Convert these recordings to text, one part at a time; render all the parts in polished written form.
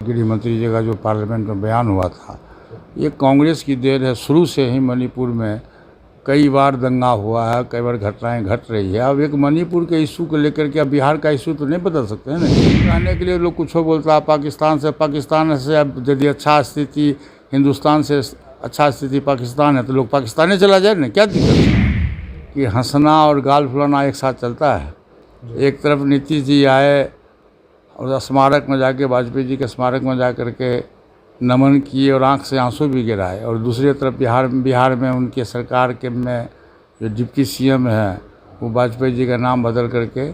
गृह मंत्री जी का जो पार्लियामेंट में बयान हुआ था, ये कांग्रेस की देन है। शुरू से ही मणिपुर में कई बार दंगा हुआ है, कई बार घटनाएं घट रही है। अब एक मणिपुर के इशू को लेकर के अब बिहार का इशू तो नहीं बदल सकते हैं ना। कहने के लिए लोग कुछ बोलता है पाकिस्तान से अब यदि अच्छा स्थिति हिंदुस्तान से अच्छा स्थिति पाकिस्तान है तो लोग पाकिस्तान चला जाए ना, क्या दिक्कत है कि हंसना और गाल फुलाना एक साथ चलता है। एक तरफ नीतीश जी आए और स्मारक में जाके वाजपेयी जी के स्मारक में जा कर के नमन किए और आंख से आंसू भी गिराए, और दूसरी तरफ बिहार में उनके सरकार के में जो डिप्टी सीएम है वो वाजपेयी जी का नाम बदल करके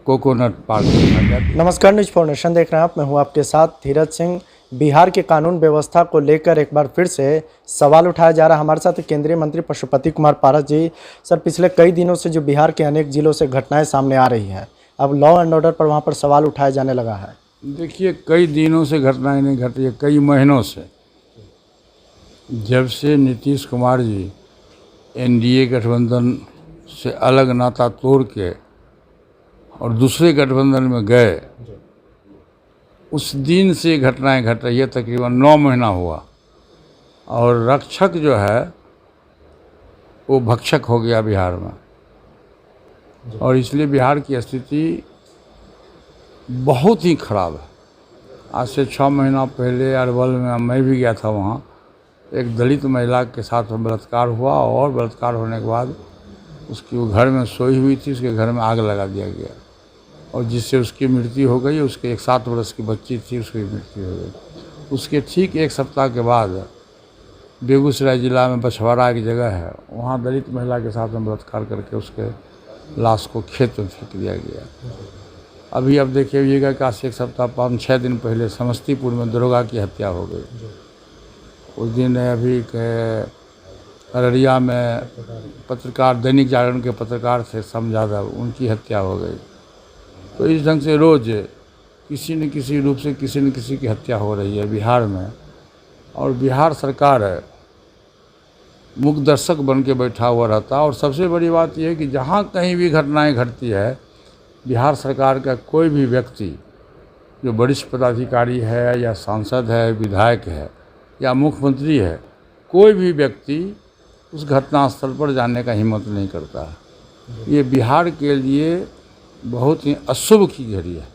कोकोनट पार्क रखा गया। नमस्कार, न्यूज फॉर नेशन देख रहे हैं आप। मैं हूं आपके साथ धीरज सिंह। बिहार की कानून व्यवस्था को लेकर एक बार फिर से सवाल उठाया जा रहा है। हमारे साथ केंद्रीय मंत्री पशुपति कुमार पारस जी। सर, पिछले कई दिनों से जो बिहार के अनेक जिलों से घटनाएं सामने आ रही हैं, अब लॉ एंड ऑर्डर पर वहां पर सवाल उठाया जाने लगा है। देखिए, कई दिनों से घटनाएं नहीं घट रही है, कई महीनों से। जब से नीतीश कुमार जी एनडीए गठबंधन से अलग नाता तोड़ के और दूसरे गठबंधन में गए, उस दिन से घटनाएं घट रही है। तकरीबन 9 महीना हुआ और रक्षक जो है वो भक्षक हो गया बिहार में, और इसलिए बिहार की स्थिति बहुत ही ख़राब है। आज से 6 महीना पहले अरवल में मैं भी गया था। वहाँ एक दलित महिला के साथ बलात्कार हुआ, और बलात्कार होने के बाद उसकी वो घर में सोई हुई थी, उसके घर में आग लगा दिया गया, और जिससे उसकी मृत्यु हो गई। उसके एक 7 वर्ष की बच्ची थी, उसकी मृत्यु हो गई। उसके ठीक 1 सप्ताह के बाद बेगूसराय ज़िला में बछवाड़ा एक जगह है, वहाँ दलित महिला के साथ में बलात्कार करके उसके लाश को खेत में फेंक दिया गया। अभी अब देखिएगा कि आज से 1 सप्ताह 5-6 दिन पहले समस्तीपुर में दरोगा की हत्या हो गई। उस दिन अभी अररिया में पत्रकार, दैनिक जागरण के पत्रकार थे सम यादव, उनकी हत्या हो गई। तो इस ढंग से रोज़ किसी न किसी रूप से किसी न किसी की हत्या हो रही है बिहार में। और बिहार सरकार मूक दर्शक बन के बैठा हुआ रहता। और सबसे बड़ी बात यह है कि जहाँ कहीं भी घटनाएं घटती है, बिहार सरकार का कोई भी व्यक्ति जो वरिष्ठ पदाधिकारी है या सांसद है, विधायक है या मुख्यमंत्री है, कोई भी व्यक्ति उस घटनास्थल पर जाने का हिम्मत नहीं करता है। ये बिहार के लिए बहुत ही अशुभ की घड़ी है।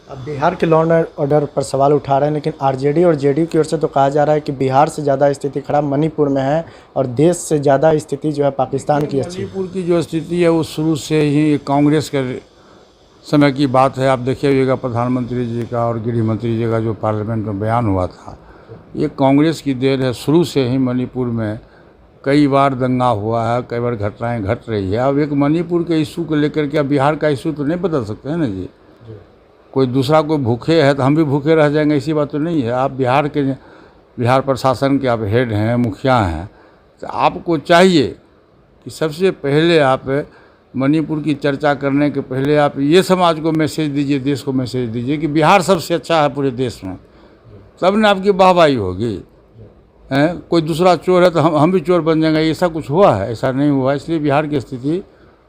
अब बिहार के लॉ एंड ऑर्डर पर सवाल उठा रहे हैं, लेकिन आरजेडी और जेडीयू की ओर से तो कहा जा रहा है कि बिहार से ज़्यादा स्थिति खराब मणिपुर में है, और देश से ज़्यादा स्थिति जो है पाकिस्तान की है। मणिपुर की जो स्थिति है वो शुरू से ही कांग्रेस के समय की बात है। आप देखिएगा प्रधानमंत्री जी का और गृह मंत्री जी का जो पार्लियामेंट में बयान हुआ था, ये कांग्रेस की देन है। शुरू से ही मणिपुर में कई बार दंगा हुआ है, कई बार घटनाएं घट रही है। अब एक मणिपुर के इशू को लेकर के अब बिहार का इशू तो नहीं बदल सकते हैं ना जी। कोई दूसरा कोई भूखे है तो हम भी भूखे रह जाएंगे, ऐसी बात तो नहीं है। आप बिहार प्रशासन के आप हेड हैं, मुखिया हैं, तो आपको चाहिए कि सबसे पहले आप मणिपुर की चर्चा करने के पहले आप ये समाज को मैसेज दीजिए, देश को मैसेज दीजिए कि बिहार सबसे अच्छा है पूरे देश में, तब ना आपकी वाहवाही होगी। कोई दूसरा चोर है तो हम भी चोर बन जाएंगे, ऐसा कुछ हुआ है? ऐसा नहीं हुआ। इसलिए बिहार की स्थिति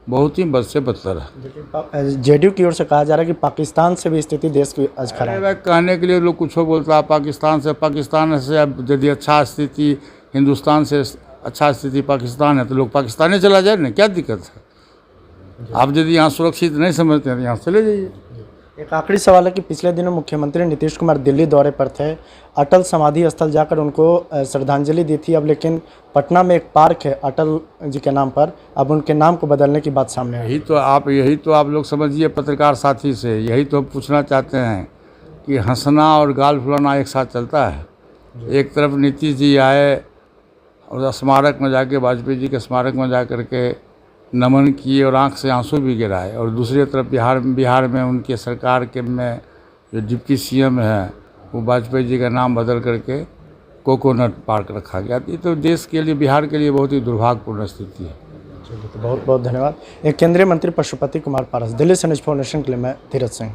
बहुत ही बद से बदतर है। जेडीयू की ओर से कहा जा रहा है कि पाकिस्तान से भी स्थिति देश की आज खराब है। कहने के लिए लोग कुछ बोलता है पाकिस्तान से अब यदि अच्छा स्थिति हिंदुस्तान से अच्छा स्थिति पाकिस्तान है तो लोग पाकिस्तान चला जाए ना, क्या दिक्कत है? आप यदि यहाँ सुरक्षित नहीं समझते हैं तो यहाँ चले जाइए। एक आखिरी सवाल है कि पिछले दिनों मुख्यमंत्री नीतीश कुमार दिल्ली दौरे पर थे, अटल समाधि स्थल जाकर उनको श्रद्धांजलि दी थी। अब लेकिन पटना में एक पार्क है अटल जी के नाम पर, अब उनके नाम को बदलने की बात सामने आई। यही तो आप लोग समझिए पत्रकार साथी से, यही तो पूछना चाहते हैं कि हंसना और गाल फुलाना एक साथ चलता है। एक तरफ नीतीश जी आए और स्मारक में जाके वाजपेयी जी के स्मारक में जा कर के नमन किए और आंख से आंसू भी गिराए, और दूसरी तरफ बिहार में उनके सरकार के में जो डिप्टी सीएम है वो वाजपेयी जी का नाम बदल करके कोकोनट पार्क रखा गया। ये तो देश के लिए, बिहार के लिए बहुत ही दुर्भाग्यपूर्ण स्थिति है। तो बहुत बहुत धन्यवाद। केंद्रीय मंत्री पशुपति कुमार पारस, दिल्ली से न्यूज फॉर नेशन के लिए मैं धीरज सिंह।